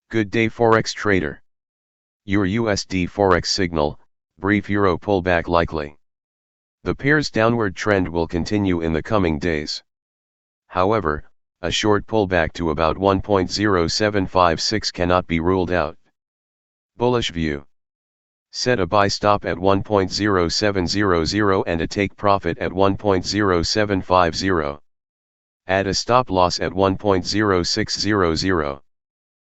Good day Forex trader. Euro USD Forex Signal, brief Euro pullback likely. The pair's downward trend will continue in the coming days. However, a short pullback to about 1.0756 cannot be ruled out. Bullish view. Set a buy stop at 1.0700 and a take profit at 1.0750. Add a stop loss at 1.0600.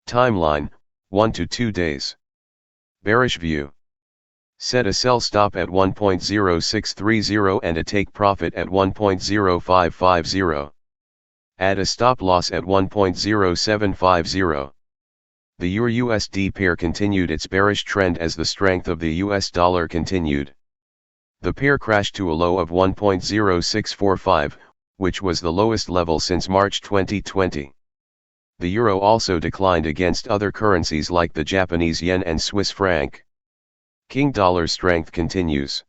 Timeline, 1 to 2 days. Bearish view. Set a sell stop at 1.0630 and a take profit at 1.0550. Add a stop loss at 1.0750. The Euro USD pair continued its bearish trend as the strength of the US dollar continued. The pair crashed to a low of 1.0645, which was the lowest level since March 2020. The euro also declined against other currencies like the Japanese yen and Swiss franc. King dollar strength continues.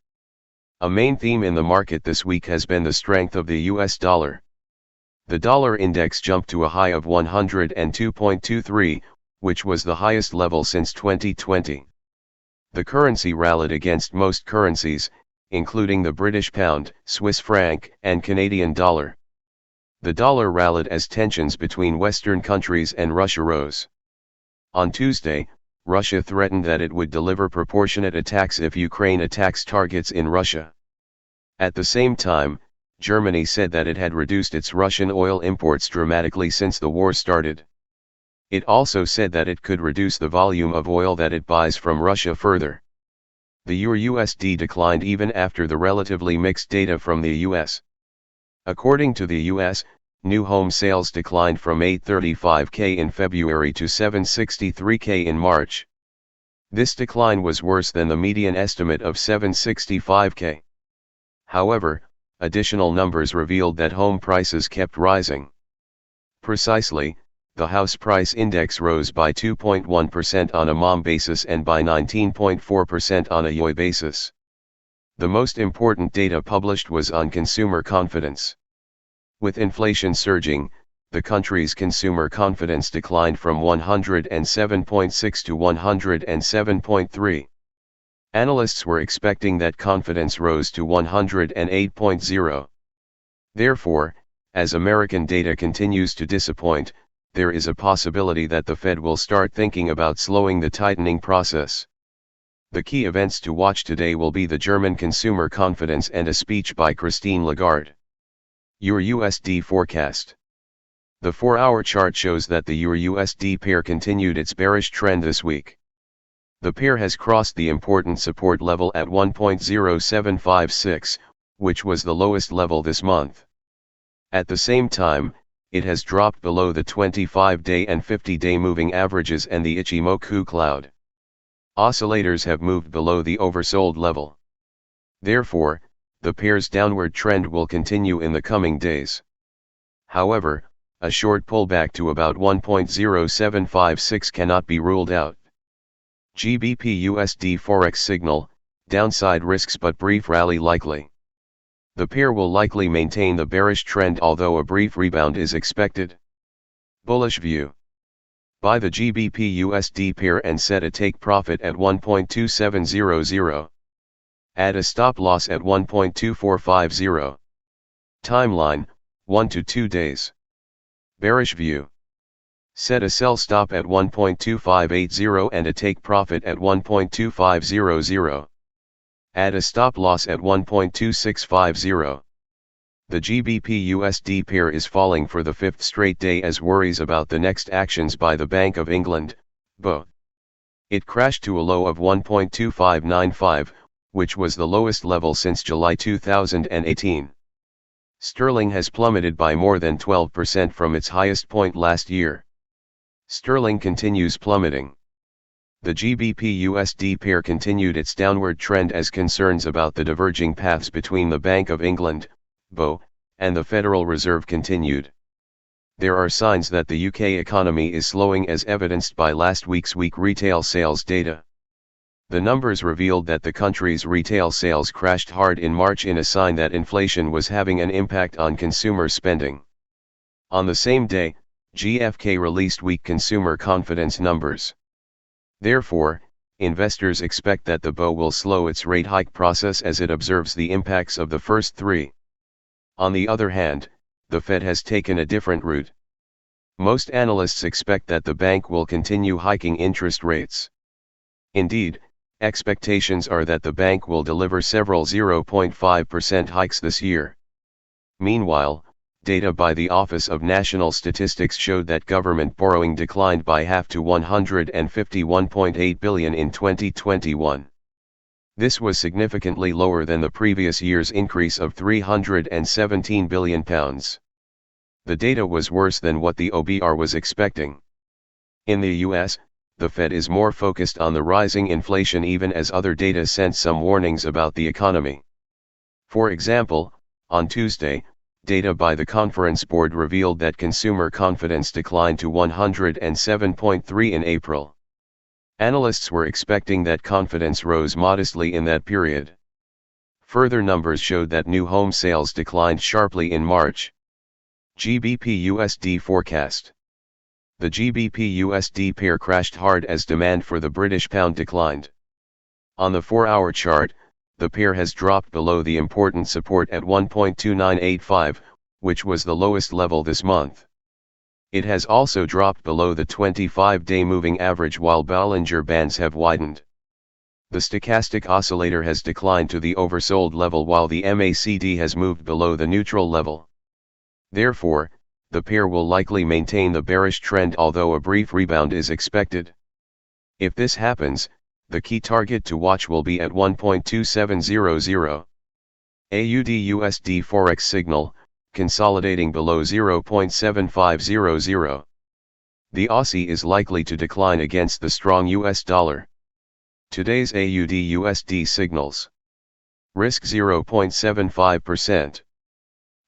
A main theme in the market this week has been the strength of the US dollar. The dollar index jumped to a high of 102.23, which was the highest level since 2020. The currency rallied against most currencies, including the British pound, Swiss franc, and Canadian dollar. The dollar rallied as tensions between Western countries and Russia rose. On Tuesday, Russia threatened that it would deliver proportionate attacks if Ukraine attacks targets in Russia. At the same time, Germany said that it had reduced its Russian oil imports dramatically since the war started. It also said that it could reduce the volume of oil that it buys from Russia further. The Euro USD declined even after the relatively mixed data from the US. According to the US, new home sales declined from 835K in February to 763K in March. This decline was worse than the median estimate of 765K. However, additional numbers revealed that home prices kept rising. Precisely, the house price index rose by 2.1% on a MOM basis and by 19.4% on a YoY basis. The most important data published was on consumer confidence. With inflation surging, the country's consumer confidence declined from 107.6 to 107.3. Analysts were expecting that confidence rose to 108.0. Therefore, as American data continues to disappoint, there is a possibility that the Fed will start thinking about slowing the tightening process. The key events to watch today will be the German consumer confidence and a speech by Christine Lagarde. Euro USD Forecast. The 4-hour chart shows that the Euro USD pair continued its bearish trend this week. The pair has crossed the important support level at 1.0756, which was the lowest level this month. At the same time, it has dropped below the 25-day and 50-day moving averages and the Ichimoku cloud. Oscillators have moved below the oversold level. Therefore, the pair's downward trend will continue in the coming days. However, a short pullback to about 1.0756 cannot be ruled out. Gbp Usd Forex Signal, downside risks but brief rally likely. The pair will likely maintain the bearish trend although a brief rebound is expected. Bullish view. Buy the Gbp USD pair and set a take profit at 1.2700. Add a stop loss at 1.2450. Timeline, 1 to 2 days. Bearish view. Set a sell stop at 1.2580 and a take profit at 1.2500. Add a stop loss at 1.2650. The Gbp USD pair is falling for the 5th straight day as worries about the next actions by the Bank of England, BoE. It crashed to a low of 1.2595, which was the lowest level since July 2018. Sterling has plummeted by more than 12% from its highest point last year. Sterling continues plummeting. The Gbp USD pair continued its downward trend as concerns about the diverging paths between the Bank of England, BoE, and the Federal Reserve continued. There are signs that the UK economy is slowing as evidenced by last week's weak retail sales data. The numbers revealed that the country's retail sales crashed hard in March in a sign that inflation was having an impact on consumer spending. On the same day, GfK released weak consumer confidence numbers. Therefore, investors expect that the BOE will slow its rate hike process as it observes the impacts of the first three. On the other hand, the Fed has taken a different route. Most analysts expect that the bank will continue hiking interest rates. Indeed, expectations are that the bank will deliver several 0.5% hikes this year. Meanwhile, data by the Office of National Statistics showed that government borrowing declined by half to $151.8 billion in 2021. This was significantly lower than the previous year's increase of £317 billion. The data was worse than what the OBR was expecting. In the US, the Fed is more focused on the rising inflation even as other data sent some warnings about the economy. For example, on Tuesday, data by the Conference Board revealed that consumer confidence declined to 107.3 in April. Analysts were expecting that confidence rose modestly in that period. Further numbers showed that new home sales declined sharply in March. Gbp Usd Forecast. The Gbp Usd pair crashed hard as demand for the British pound declined. On the 4-hour chart, the pair has dropped below the important support at 1.2985, which was the lowest level this month. It has also dropped below the 25-day moving average while Bollinger Bands have widened. The stochastic oscillator has declined to the oversold level while the MACD has moved below the neutral level. Therefore, the pair will likely maintain the bearish trend although a brief rebound is expected. If this happens, the key target to watch will be at 1.2700. AUD USD Forex Signal, consolidating below 0.7500. The Aussie is likely to decline against the strong US dollar. Today's AUD USD signals. Risk 0.75%.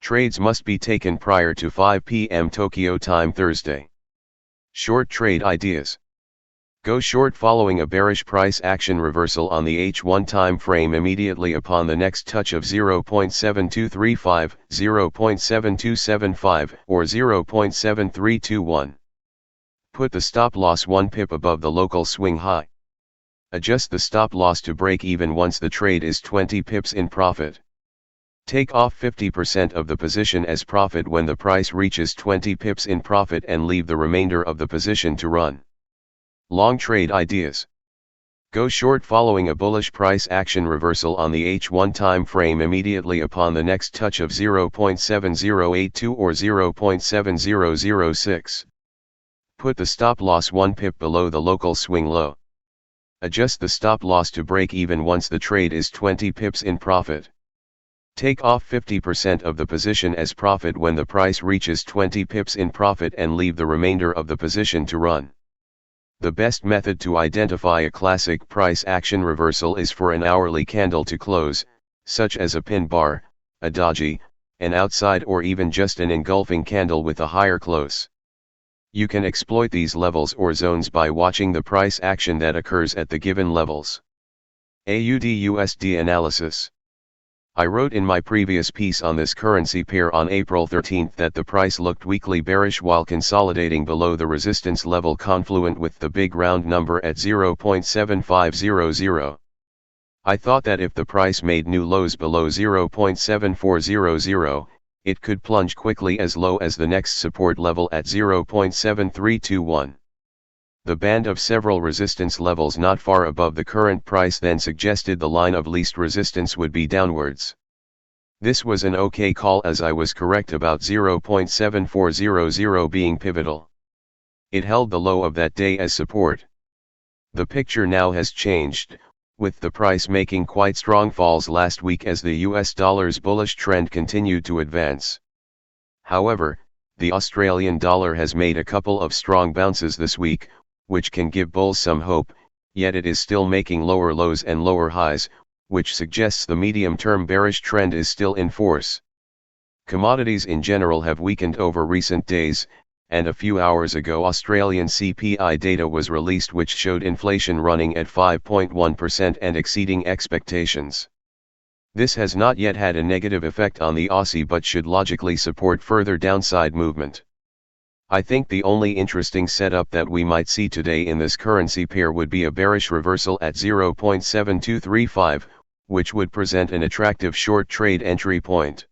Trades must be taken prior to 5 p.m. Tokyo time Thursday. Short trade ideas. Go short following a bearish price action reversal on the H1 time frame immediately upon the next touch of 0.7235, 0.7275, or 0.7321. Put the stop loss 1 pip above the local swing high. Adjust the stop loss to break even once the trade is 20 pips in profit. Take off 50% of the position as profit when the price reaches 20 pips in profit and leave the remainder of the position to run. Long trade ideas. Go short following a bullish price action reversal on the H1 time frame immediately upon the next touch of 0.7082 or 0.7006. Put the stop loss 1 pip below the local swing low. Adjust the stop loss to break even once the trade is 20 pips in profit. Take off 50% of the position as profit when the price reaches 20 pips in profit and leave the remainder of the position to run. The best method to identify a classic price action reversal is for an hourly candle to close, such as a pin bar, a doji, an outside or even just an engulfing candle with a higher close. You can exploit these levels or zones by watching the price action that occurs at the given levels. Aud USD Analysis. I wrote in my previous piece on this currency pair on April 13 that the price looked weakly bearish while consolidating below the resistance level confluent with the big round number at 0.7500. I thought that if the price made new lows below 0.7400, it could plunge quickly as low as the next support level at 0.7321. The band of several resistance levels not far above the current price then suggested the line of least resistance would be downwards. This was an okay call as I was correct about 0.7400 being pivotal. It held the low of that day as support. The picture now has changed, with the price making quite strong falls last week as the US dollar's bullish trend continued to advance. However, the Australian dollar has made a couple of strong bounces this week, which can give bulls some hope, yet it is still making lower lows and lower highs, which suggests the medium-term bearish trend is still in force. Commodities in general have weakened over recent days, and a few hours ago Australian CPI data was released which showed inflation running at 5.1% and exceeding expectations. This has not yet had a negative effect on the Aussie but should logically support further downside movement. I think the only interesting setup that we might see today in this currency pair would be a bearish reversal at 0.7235, which would present an attractive short trade entry point.